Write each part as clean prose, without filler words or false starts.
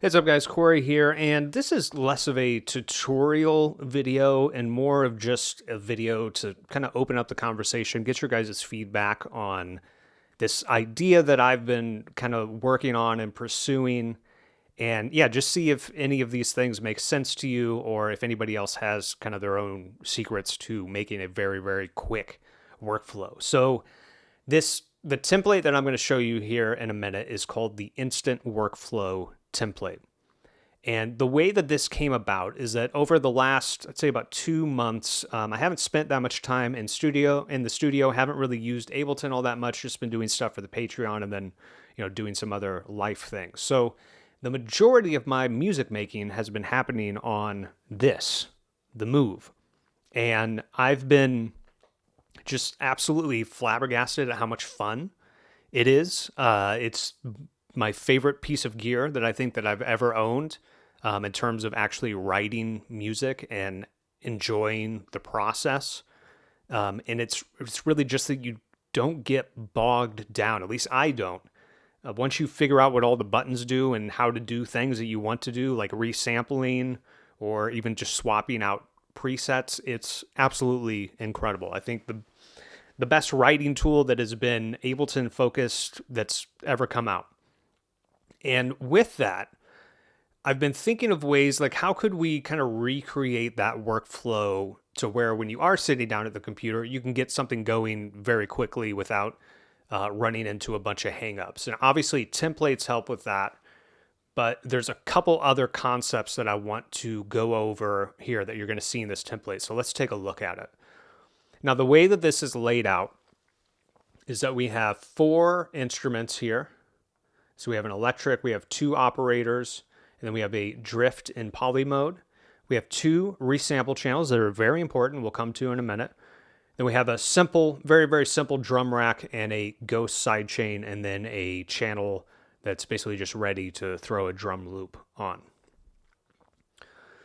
What's up guys, Corey here, and this is less of a tutorial video and more of just a video to kind of open up the conversation, get your guys' feedback on this idea that I've been kind of working on and pursuing. And yeah, just see if any of these things make sense to you or if anybody else has kind of their own secrets to making a very, very quick workflow. So the template that I'm going to show you here in a minute is called the Instant Workflow template. And the way that this came about is that over the last, I'd say about 2 months, I haven't spent that much time in the studio, haven't really used Ableton all that much, just been doing stuff for the Patreon and then, doing some other life things. So the majority of my music making has been happening on the Move. And I've been just absolutely flabbergasted at how much fun it is. It's my favorite piece of gear that I think that I've ever owned, in terms of actually writing music and enjoying the process. And it's really just that you don't get bogged down. At least I don't. Once you figure out what all the buttons do and how to do things that you want to do, like resampling or even just swapping out presets, it's absolutely incredible. I think the best writing tool that has been Ableton focused that's ever come out. And with that, I've been thinking of ways like how could we kind of recreate that workflow to where when you are sitting down at the computer, you can get something going very quickly without running into a bunch of hangups. And obviously templates help with that, but there's a couple other concepts that I want to go over here that you're going to see in this template. So let's take a look at it. Now, the way that this is laid out is that we have 4 instruments here. So we have an electric, we have 2 operators, and then we have a drift in poly mode. We have 2 resample channels that are very important, we'll come to in a minute. Then we have a simple, very, very simple drum rack and a ghost sidechain, and then a channel that's basically just ready to throw a drum loop on.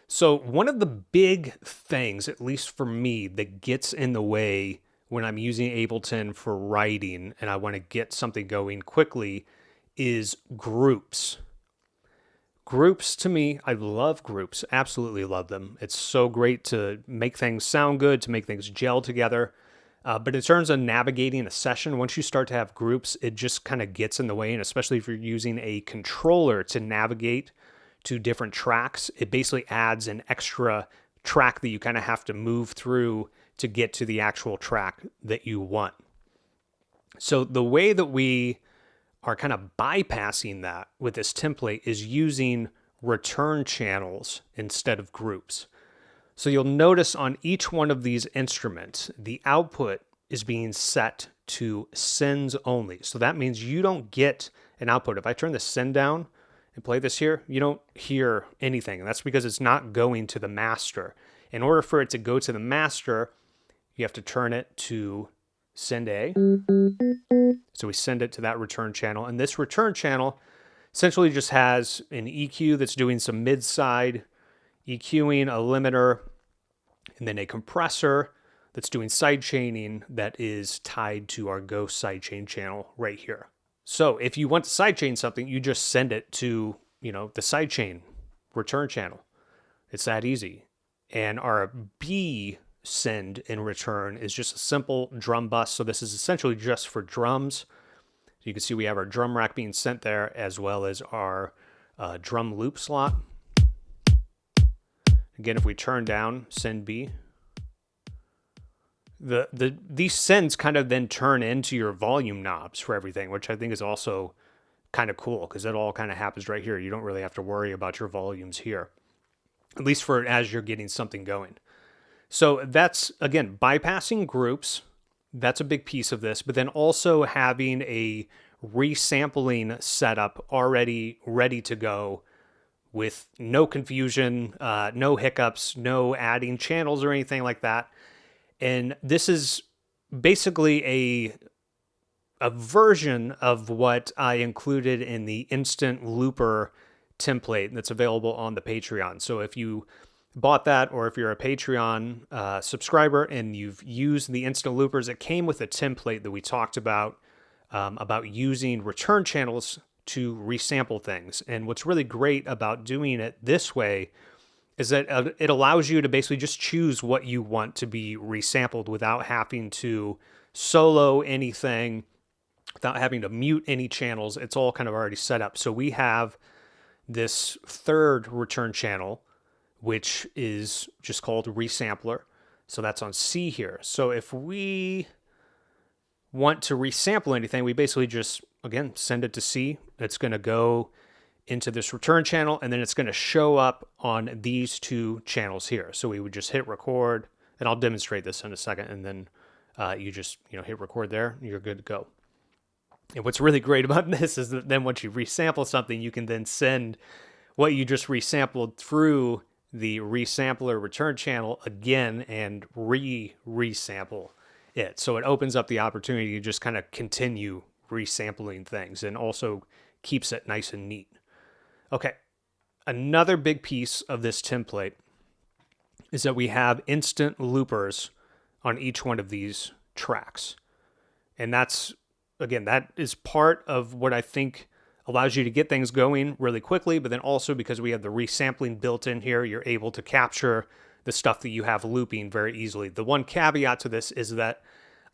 So one of the big things, at least for me, that gets in the way when I'm using Ableton for writing and I want to get something going quickly is groups. Groups, to me, I love groups, absolutely love them. It's so great to make things sound good, to make things gel together. But in terms of navigating a session, once you start to have groups, it just kind of gets in the way. And especially if you're using a controller to navigate to different tracks, it basically adds an extra track that you kind of have to move through to get to the actual track that you want. So the way that we are kind of bypassing that with this template is using return channels instead of groups. So you'll notice on each one of these instruments, the output is being set to sends only. So that means you don't get an output. If I turn the send down and play this here, you don't hear anything. And that's because it's not going to the master. In order for it to go to the master, you have to turn it to send A. So we send it to that return channel. And this return channel essentially just has an EQ that's doing some mid-side EQing, a limiter, and then a compressor that's doing side chaining that is tied to our ghost sidechain channel right here. So if you want to sidechain something, you just send it to, the sidechain return channel. It's that easy. And our B send in return is just a simple drum bus. So this is essentially just for drums. So you can see we have our drum rack being sent there as well as our drum loop slot. Again, if we turn down send B, these sends kind of then turn into your volume knobs for everything, which I think is also kind of cool because it all kind of happens right here. You don't really have to worry about your volumes here, at least for as you're getting something going. So that's, again, bypassing groups. That's a big piece of this, but then also having a resampling setup already ready to go with no confusion, no hiccups, no adding channels or anything like that. And this is basically a version of what I included in the Instant Looper template that's available on the Patreon. So if you bought that, or if you're a Patreon subscriber and you've used the Instant Loopers, it came with a template that we talked about using return channels to resample things. And what's really great about doing it this way is that it allows you to basically just choose what you want to be resampled without having to solo anything, without having to mute any channels. It's all kind of already set up. So we have this third return channel, which is just called Resampler. So that's on C here. So if we want to resample anything, we basically just, again, send it to C. It's going to go into this return channel, and then it's going to show up on these two channels here. So we would just hit record, and I'll demonstrate this in a second, and then you just hit record there, and you're good to go. And what's really great about this is that then once you resample something, you can then send what you just resampled through the resampler return channel again and resample it. So it opens up the opportunity to just kind of continue resampling things and also keeps it nice and neat. Okay, another big piece of this template is that we have instant loopers on each one of these tracks. And that's, again, that is part of what I think allows you to get things going really quickly, but then also because we have the resampling built in here, you're able to capture the stuff that you have looping very easily. The one caveat to this is that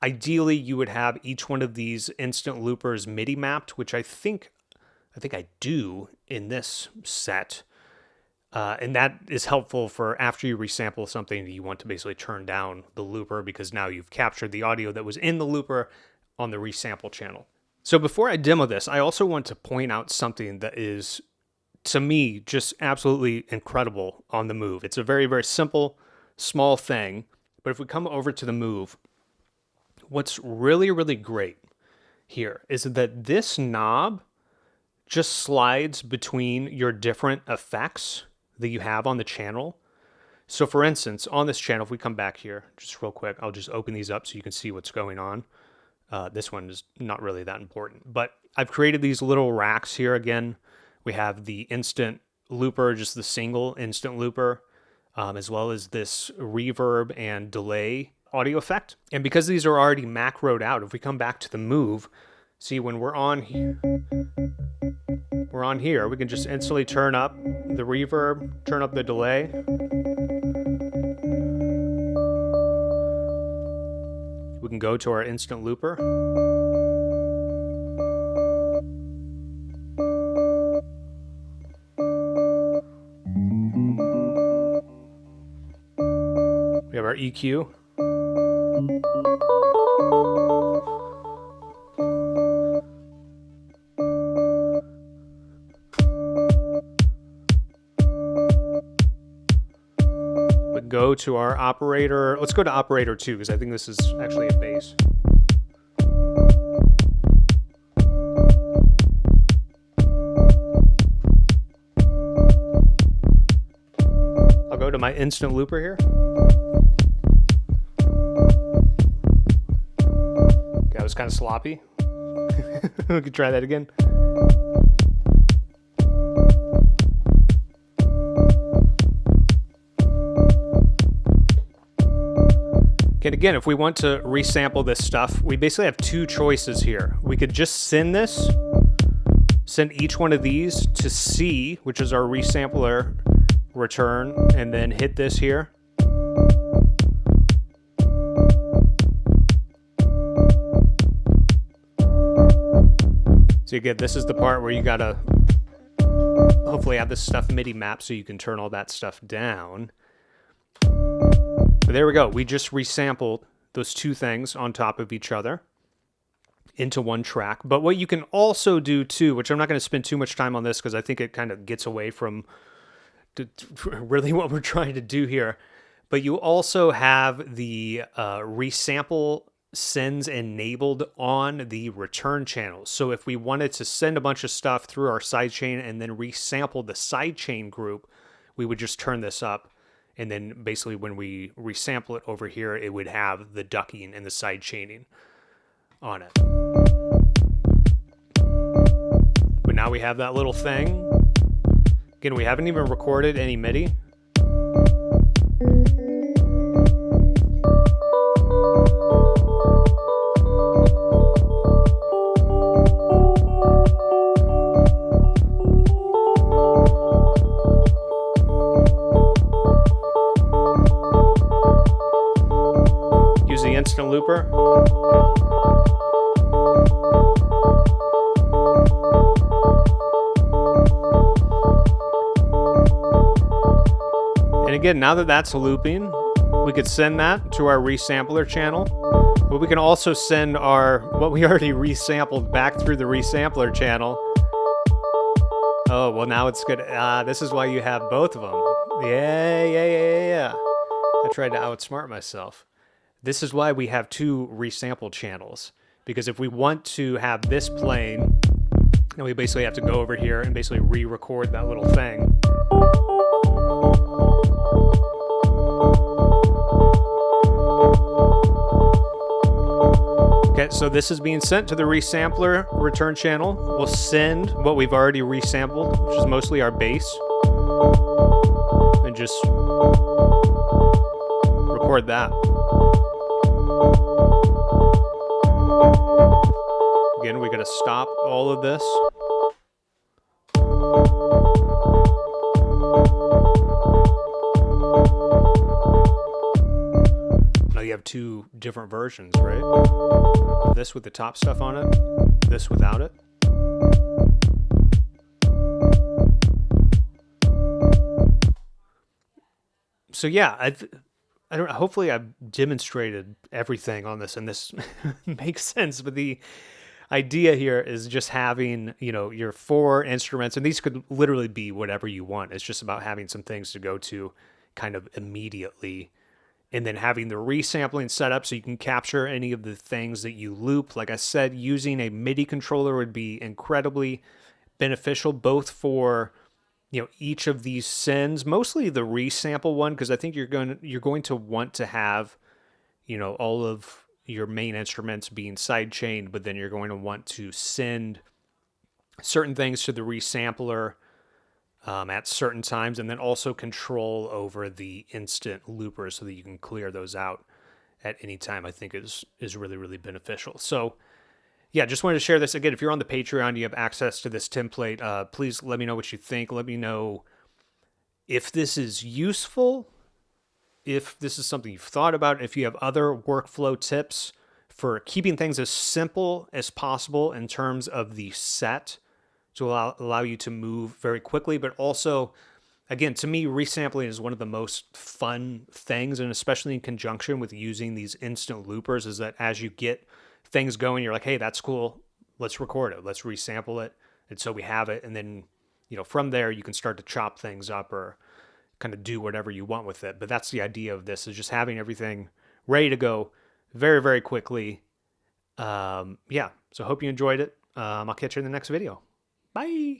ideally you would have each one of these instant loopers MIDI mapped, which I think I do in this set. And that is helpful for after you resample something that you want to basically turn down the looper because now you've captured the audio that was in the looper on the resample channel. So before I demo this, I also want to point out something that is, to me, just absolutely incredible on the Move. It's a very, very simple, small thing. But if we come over to the Move, what's really, really great here is that this knob just slides between your different effects that you have on the channel. So for instance, on this channel, if we come back here, just real quick, I'll just open these up so you can see what's going on. This one is not really that important, but I've created these little racks here. Again, we have the instant looper, just the single instant looper, as well as this reverb and delay audio effect. And because these are already macroed out, if we come back to the Move, see when we're on here, we can just instantly turn up the reverb, turn up the delay. We can go to our instant looper. We have our EQ. Go to our operator. Let's go to operator 2 because I think this is actually a bass. I'll go to my instant looper here. Okay, that was kind of sloppy. We could try that again. And again, if we want to resample this stuff, we basically have two choices here. We could just send each one of these to C, which is our resampler return, and then hit this here. So again, this is the part where you gotta hopefully have this stuff MIDI mapped so you can turn all that stuff down. But there we go. We just resampled those two things on top of each other into one track. But what you can also do too, which I'm not going to spend too much time on this because I think it kind of gets away from really what we're trying to do here. But you also have the resample sends enabled on the return channels. So if we wanted to send a bunch of stuff through our sidechain and then resample the sidechain group, we would just turn this up. And then basically when we resample it over here, it would have the ducking and the side chaining on it. But now we have that little thing. Again, we haven't even recorded any MIDI. again, now that that's looping, we could send that to our resampler channel, but we can also send what we already resampled back through the resampler channel. Oh, well, now it's good. This is why you have both of them. Yeah. I tried to outsmart myself. This is why we have two resample channels, because if we want to have this playing, then we basically have to go over here and basically re-record that little thing. Okay, so this is being sent to the resampler return channel. We'll send what we've already resampled, which is mostly our bass, and just record that. Again, we gotta stop all of this. Now you have two different versions, right? This with the top stuff on it, this without it. So yeah, I don't. Hopefully, I've demonstrated everything on this, and this makes sense. But the idea here is just having, your 4 instruments, and these could literally be whatever you want. It's just about having some things to go to kind of immediately, and then having the resampling set up so you can capture any of the things that you loop. Like I said, using a MIDI controller would be incredibly beneficial, both for each of these sends, mostly the resample one, because I think you're going to want to have all of your main instruments being sidechained, but then you're going to want to send certain things to the resampler at certain times, and then also control over the instant loopers so that you can clear those out at any time. I think is really, really beneficial. So yeah, just wanted to share this. Again, if you're on the Patreon, you have access to this template. Please let me know what you think. Let me know if this is useful, if this is something you've thought about, if you have other workflow tips for keeping things as simple as possible in terms of the set to allow you to move very quickly. But also, again, to me, resampling is one of the most fun things, and especially in conjunction with using these instant loopers, is that as you get things going, you're like, hey, that's cool, let's record it, let's resample it, and so we have it, and then from there you can start to chop things up or kind of do whatever you want with it. But that's the idea of this, is just having everything ready to go very, very quickly. Yeah, so hope you enjoyed it. I'll catch you in the next video. Bye.